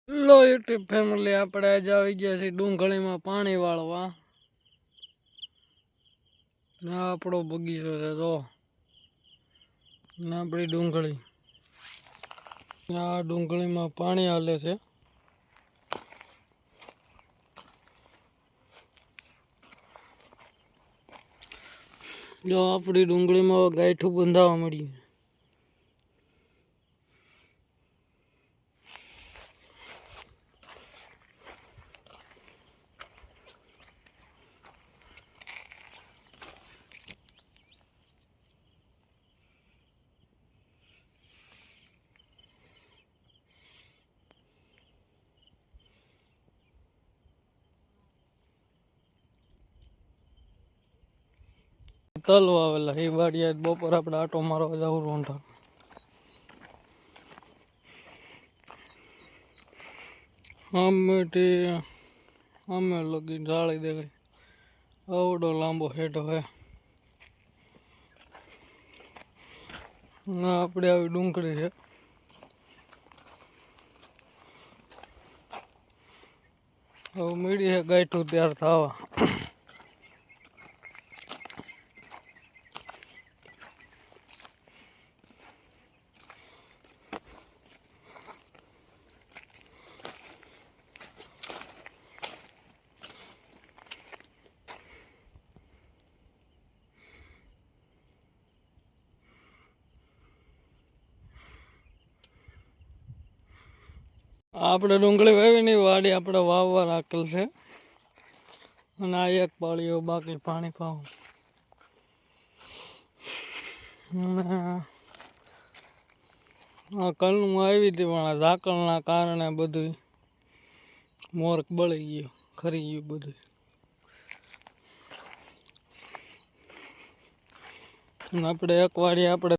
Hello YouTube family, આપણે આજે આવી ગયા છીએ ડુંગળીમાં પાણી વાળવા. આ આપણો બગીચો છે તો આપણી ડુંગળી, આ ડુંગળીમાં પાણી હાલે છે. જો આપણી ડુંગળીમાં ગાંઠું બંધાવા મળ્યું. તલ વાવેલા એ વાડીએ બપોર આપણે આટો મારવા જવું રોંઢા. અમે લગી ઢાળી દેખાય આવડો લાંબો હેઠો હે. આપણે આવી ડુંગળી છે. હવે મીડી છે ગાંઠું તૈયાર થવા. આપણે ડુંગળી વાવી નહીં, વાડી આપણે વાવવા રાખેલ છે. અને આ એક પાળીઓ બાકી પાણી પાવું. અને આ કલનું આવી હતી પણ આ ઝાકળના કારણે બધું મોરક બળી ગયું, ખરી ગયું બધું. આપણે એક વાડી આપણે